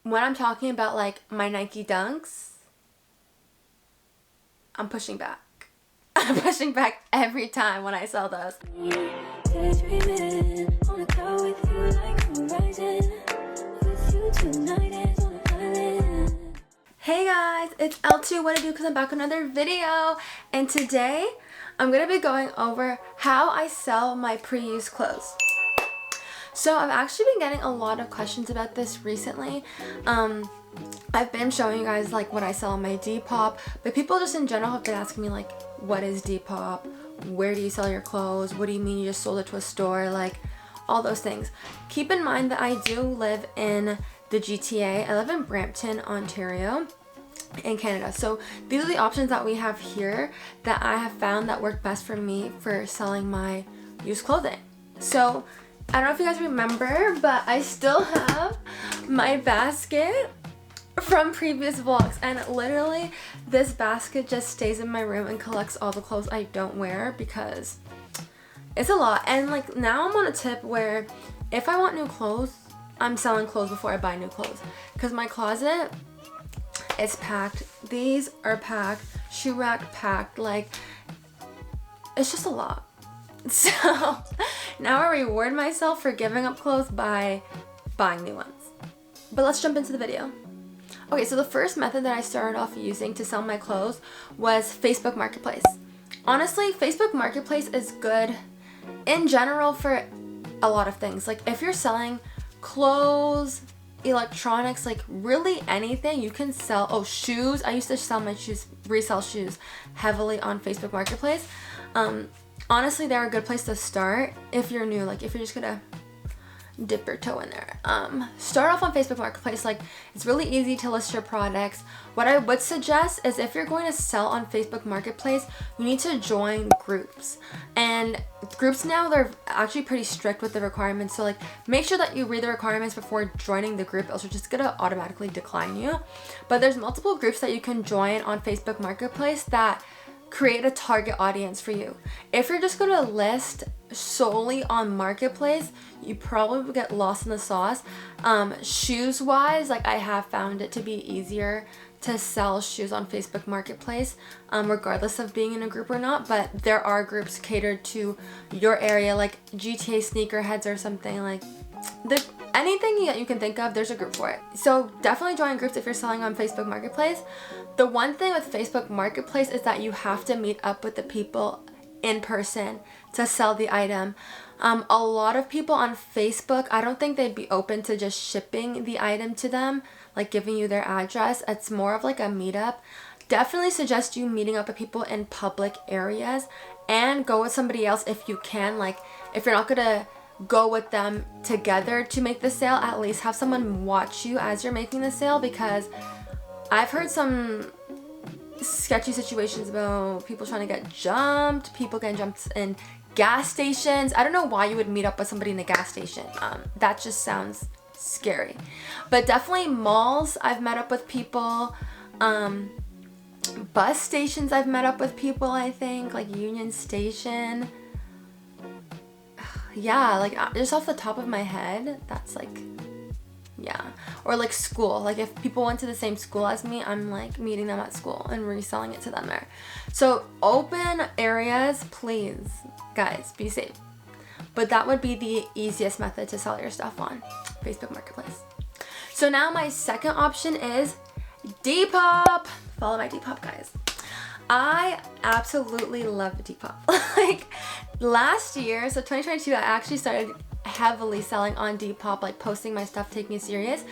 when I'm talking about like my Nike Dunks, I'm pushing back. I'm pushing back every time when I sell those. Hey guys, it's L2 WhatItDo because I'm back with another video, and today I'm going to be going over how I sell my pre-used clothes. So I've actually been getting a lot of questions about this recently. I've been showing you guys like what I sell on my Depop, but people just in general have been asking me like, what is Depop? Where do you sell your clothes? What do you mean you just sold it to a store? Like all those things. Keep in mind that I do live in the GTA. I live in Brampton, Ontario in Canada. So these are the options that we have here that I have found that work best for me for selling my used clothing. So I don't know if you guys remember, but I still have my basket from previous vlogs, and literally this basket just stays in my room and collects all the clothes I don't wear because it's a lot. And like now I'm on a tip where if I want new clothes, I'm selling clothes before I buy new clothes because my closet is packed. These are packed, shoe rack packed, like it's just a lot. So now I reward myself for giving up clothes by buying new ones. But let's jump into the video. Okay, so the first method that I started off using to sell my clothes was Facebook Marketplace. Honestly, Facebook Marketplace is good in general for a lot of things. Like if you're selling clothes, electronics, like really anything you can sell. Oh, shoes. I used to sell my shoes, resell shoes heavily on Facebook Marketplace. Honestly, they're a good place to start if you're new, like if you're just gonna dip your toe in there. Start off on Facebook Marketplace. Like it's really easy to list your products. What I would suggest is if you're going to sell on Facebook Marketplace, you need to join groups. And groups now, they're actually pretty strict with the requirements. So like make sure that you read the requirements before joining the group, else it's just gonna automatically decline you. But there's multiple groups that you can join on Facebook Marketplace that create a target audience for you. If you're just gonna list solely on Marketplace, you probably will get lost in the sauce. Shoes wise, like I have found it to be easier to sell shoes on Facebook Marketplace, regardless of being in a group or not. But there are groups catered to your area, like GTA sneakerheads or something. Like anything that you can think of, there's a group for it. So definitely join groups if you're selling on Facebook Marketplace. The one thing with Facebook Marketplace is that you have to meet up with the people in person to sell the item. A lot of people on Facebook, I don't think they'd be open to just shipping the item to them, like giving you their address. It's more of like a meetup. Definitely suggest you meeting up with people in public areas and go with somebody else if you can. Like if you're not gonna go with them together to make the sale, at least have someone watch you as you're making the sale, because I've heard some sketchy situations about people trying to get jumped, people getting jumped in gas stations. I don't know why you would meet up with somebody in a gas station. That just sounds scary. But definitely malls, I've met up with people. Bus stations, I've met up with people, I think, like Union Station. Yeah, like just off the top of my head, that's like, yeah. Or like school, like if people went to the same school as me, I'm like meeting them at school and reselling it to them there. So open areas, please, guys, be safe. But that would be the easiest method to sell your stuff on Facebook Marketplace. So now my second option is Depop. Follow my Depop, guys. I absolutely love Depop. Like last year, so 2022, I actually started heavily selling on Depop, like posting my stuff, taking it serious,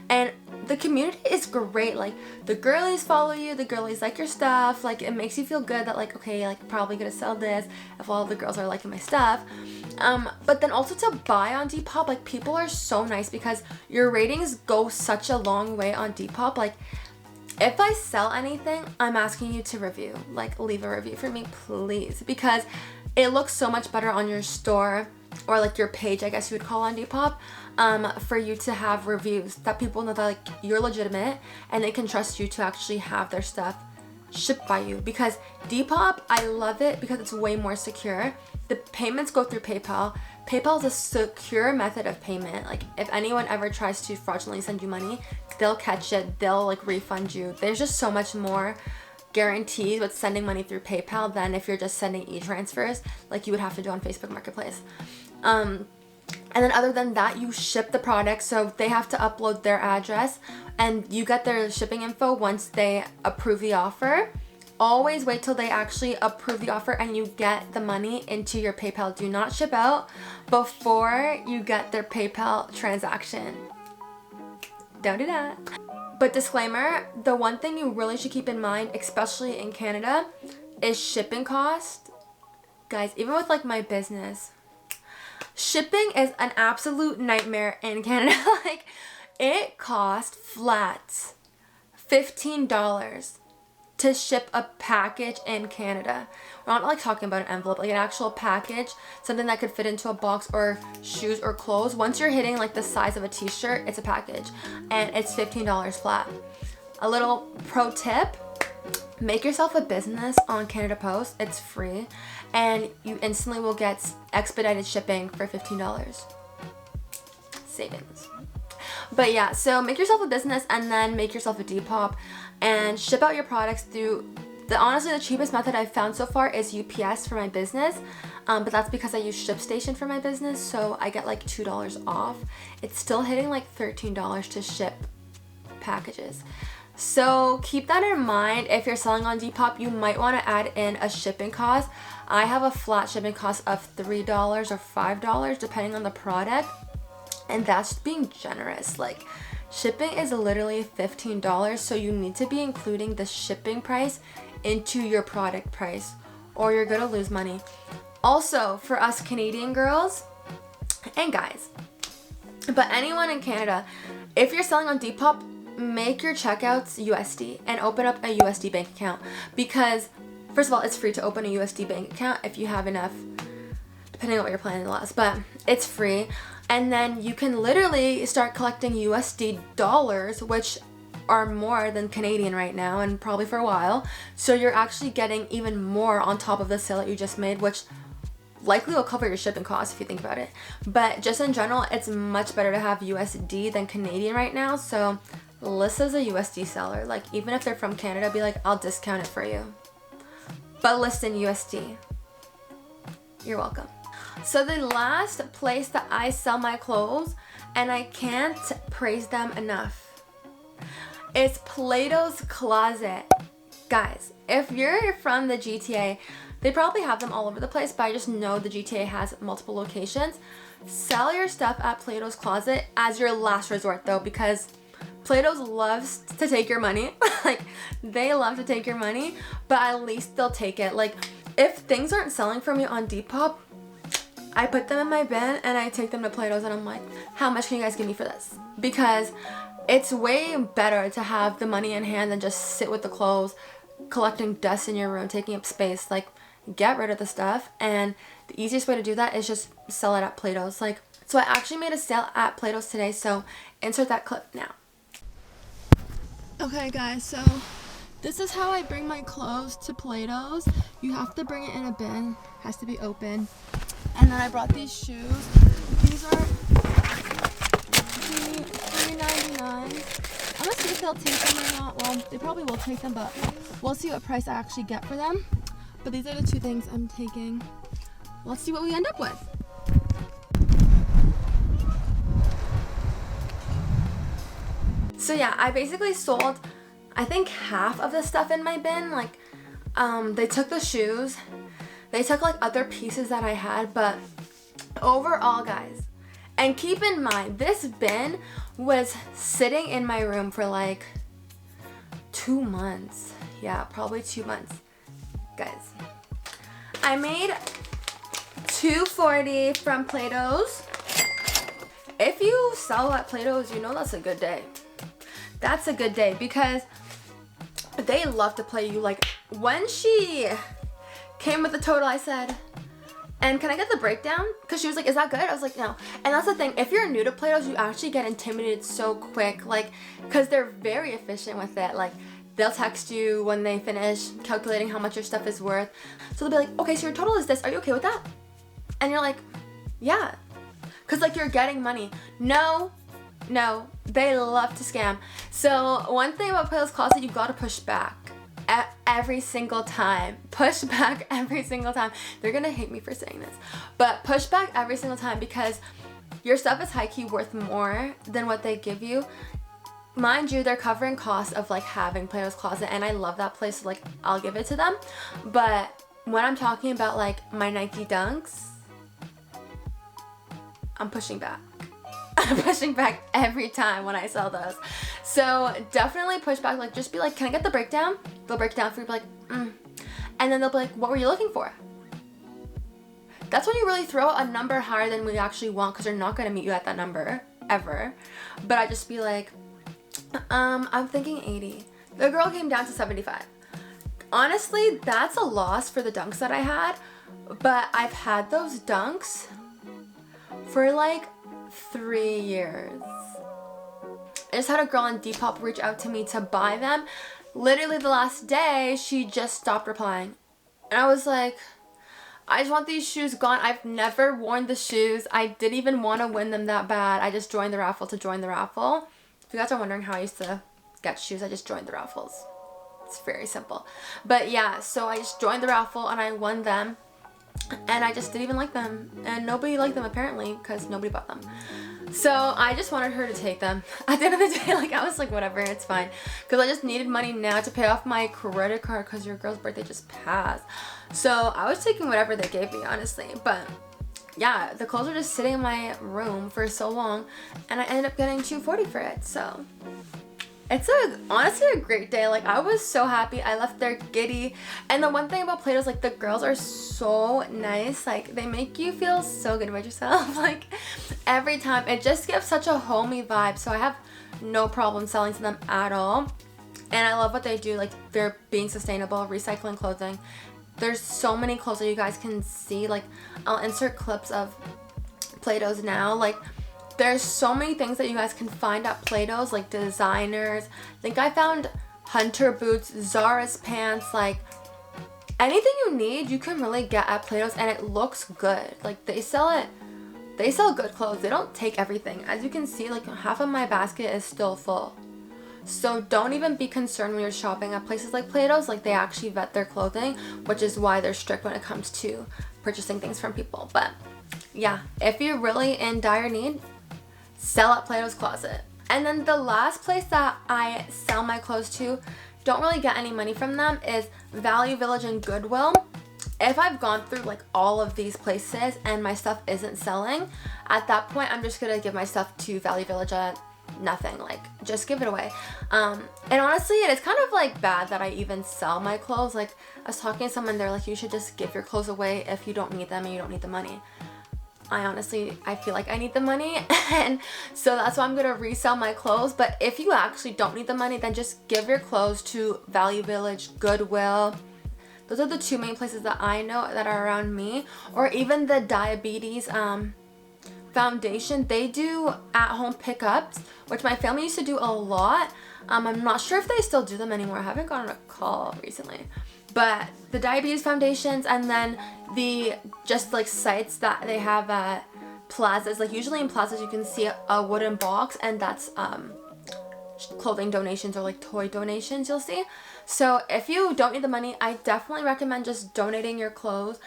and the community is great. Like the girlies follow you, the girlies like your stuff, like it makes you feel good that like, okay, like probably gonna sell this if all the girls are liking my stuff. But then also to buy on Depop, like people are so nice because your ratings go such a long way on Depop. Like if I sell anything, I'm asking you to review, like leave a review for me, please, because it looks so much better on your store or like your page, I guess you would call on Depop, for you to have reviews that people know that like you're legitimate and they can trust you to actually have their stuff shipped by you. Because Depop, I love it because it's way more secure. The payments go through PayPal. PayPal is a secure method of payment. Like, if anyone ever tries to fraudulently send you money, they'll catch it, they'll like refund you. There's just so much more guarantees with sending money through PayPal than if you're just sending e-transfers like you would have to do on Facebook Marketplace. And then other than that, you ship the product, so they have to upload their address and you get their shipping info once they approve the offer. Always wait till they actually approve the offer and you get the money into your PayPal. Do not ship out before you get their PayPal transaction. Don't do that. But disclaimer, the one thing you really should keep in mind, especially in Canada, is shipping cost. Guys, even with like my business, shipping is an absolute nightmare in Canada. Like, it costs flat $15 to ship a package in Canada. We're not like talking about an envelope, like an actual package, something that could fit into a box or shoes or clothes. Once you're hitting like the size of a t-shirt, it's a package and it's $15 flat. A little pro tip, make yourself a business on Canada Post. It's free and you instantly will get expedited shipping for $15. Savings. But yeah, so make yourself a business and then make yourself a Depop and ship out your products through honestly the cheapest method I've found so far is UPS for my business, but that's because I use ShipStation for my business, so I get like $2 off. It's still hitting like $13 to ship packages. So keep that in mind. If you're selling on Depop, you might want to add in a shipping cost. I have a flat shipping cost of $3 or $5 depending on the product, and that's being generous. Like, shipping is literally $15, so you need to be including the shipping price into your product price or you're gonna lose money. Also, for us Canadian girls and guys, but anyone in Canada, if you're selling on Depop, make your checkouts USD and open up a USD bank account, because first of all, it's free to open a USD bank account if you have enough, depending on what you're planning to last, but it's free. And then you can literally start collecting USD dollars, which are more than Canadian right now and probably for a while. So you're actually getting even more on top of the sale that you just made, which likely will cover your shipping costs if you think about it. But just in general, it's much better to have USD than Canadian right now. So list as a USD seller. Like, even if they're from Canada, be like, I'll discount it for you, but list in USD. You're welcome. So the last place that I sell my clothes, and I can't praise them enough, is PLATO'S Closet. Guys, if you're from the GTA, they probably have them all over the place, but I just know the GTA has multiple locations. Sell your stuff at PLATO'S Closet as your last resort though, because PLATO'S loves to take your money. Like, they love to take your money, but at least they'll take it. Like, if things aren't selling for me on Depop, I put them in my bin and I take them to PLATO'S and I'm like, how much can you guys give me for this? Because it's way better to have the money in hand than just sit with the clothes, collecting dust in your room, taking up space. Like, get rid of the stuff, and the easiest way to do that is just sell it at PLATO'S. Like, so I actually made a sale at PLATO'S today, so insert that clip now. Okay guys, so this is how I bring my clothes to PLATO'S. You have to bring it in a bin, has to be open. And then I brought these shoes. These are $3.99. I'm gonna see if they'll take them or not. Well, they probably will take them, but we'll see what price I actually get for them. But these are the two things I'm taking. Let's see what we end up with. So yeah, I basically sold, I think, half of the stuff in my bin. Like, they took the shoes, they took like other pieces that I had, but overall, guys, and keep in mind, this bin was sitting in my room for like 2 months. Yeah, probably 2 months. Guys, I made $2.40 from PLATO'S. If you sell at PLATO'S, you know that's a good day. That's a good day, because they love to play you. Like, when she came with the total, I said, and can I get the breakdown? Because she was like, is that good? I was like, no. And that's the thing, if you're new to PLATO'S, you actually get intimidated so quick, like, because they're very efficient with it. Like, they'll text you when they finish calculating how much your stuff is worth. So they'll be like, okay, so your total is this, are you okay with that? And you're like, yeah. because like you're getting money. No, they love to scam. So one thing about PLATO'S Closet, you gotta push back every single time. Push back every single time. They're gonna hate me for saying this, but push back every single time, because your stuff is high-key worth more than what they give you. Mind you, they're covering costs of like having PLATO'S Closet, and I love that place, so like I'll give it to them. But when I'm talking about like my Nike Dunks, I'm pushing back. I'm pushing back every time when I sell those. So definitely push back. Like just be like, can I get the breakdown? They'll break down for you, be like, and then they'll be like, what were you looking for? That's when you really throw a number higher than we actually want, because they're not going to meet you at that number ever. But I just be like, I'm thinking 80. The girl came down to 75. Honestly, that's a loss for the Dunks that I had, but I've had those Dunks for like 3 years. I just had a girl on Depop reach out to me to buy them. Literally the last day, she just stopped replying. And I was like, I just want these shoes gone. I've never worn the shoes. I didn't even want to win them that bad. I just joined the raffle to join the raffle. If you guys are wondering how I used to get shoes, I just joined the raffles. It's very simple. But yeah, so I just joined the raffle and I won them. And I just didn't even like them. And nobody liked them apparently, because nobody bought them. So I just wanted her to take them. At the end of the day, like I was like, whatever, it's fine. Because I just needed money now to pay off my credit card, because your girl's birthday just passed. So I was taking whatever they gave me, honestly. But yeah, the clothes were just sitting in my room for so long, and I ended up getting $240 for it. So it's honestly a great day. Like I was so happy. I left there giddy. And the one thing about PLATO'S, like the girls are so nice. Like they make you feel so good about yourself. Like every time, it just gives such a homey vibe. So I have no problem selling to them at all. And I love what they do. Like they're being sustainable, recycling clothing. There's so many clothes that you guys can see. Like I'll insert clips of PLATO'S now. Like there's so many things that you guys can find at PLATO'S, like designers. I think I found Hunter boots, Zara's pants, like anything you need you can really get at PLATO'S, and it looks good. Like they sell good clothes. They don't take everything. As you can see, like half of my basket is still full. So don't even be concerned when you're shopping at places like PLATO'S. Like they actually vet their clothing, which is why they're strict when it comes to purchasing things from people. But yeah, if you're really in dire need, sell at PLATO'S Closet. And then the last place that I sell my clothes to, don't really get any money from them, is Value Village and Goodwill. If I've gone through like all of these places and my stuff isn't selling, at that point I'm just gonna give my stuff to Value Village at nothing. Like just give it away. And honestly, it is kind of like bad that I even sell my clothes. Like I was talking to someone, they're like, you should just give your clothes away if you don't need them and you don't need the money. I feel like I need the money, and so that's why I'm gonna resell my clothes. But if you actually don't need the money, then just give your clothes to Value Village, Goodwill. Those are the two main places that I know that are around me. Or even the Diabetes Foundation. They do at-home pickups, which my family used to do a lot. I'm not sure if they still do them anymore. I haven't gotten a call recently. But the Diabetes Foundations, and then the just like sites that they have at plazas. Like usually in plazas you can see a wooden box, and that's clothing donations or like toy donations you'll see. So if you don't need the money, I definitely recommend just donating your clothes,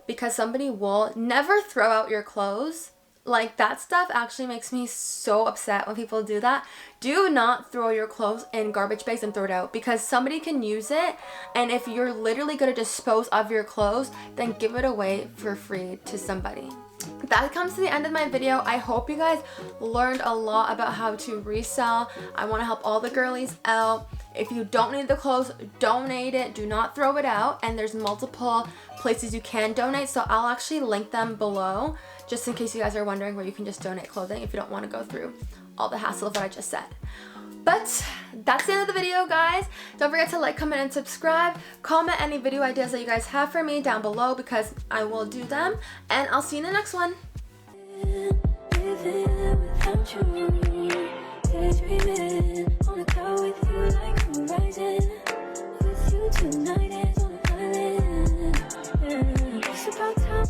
because somebody will never throw out your clothes. Like that stuff actually makes me so upset when people do that. Do not throw your clothes in garbage bags and throw it out, because somebody can use it, and if you're literally going to dispose of your clothes, then give it away for free to somebody. That comes to the end of my video. I hope you guys learned a lot about how to resell. I want to help all the girlies out. If you don't need the clothes, donate it. Do not throw it out. And there's multiple places you can donate, so I'll actually link them below, just in case you guys are wondering where you can just donate clothing if you don't want to go through all the hassle of what I just said. But that's the end of the video, guys. Don't forget to like, comment, and subscribe. Comment any video ideas that you guys have for me down below, because I will do them. And I'll see you in the next one. It's about time.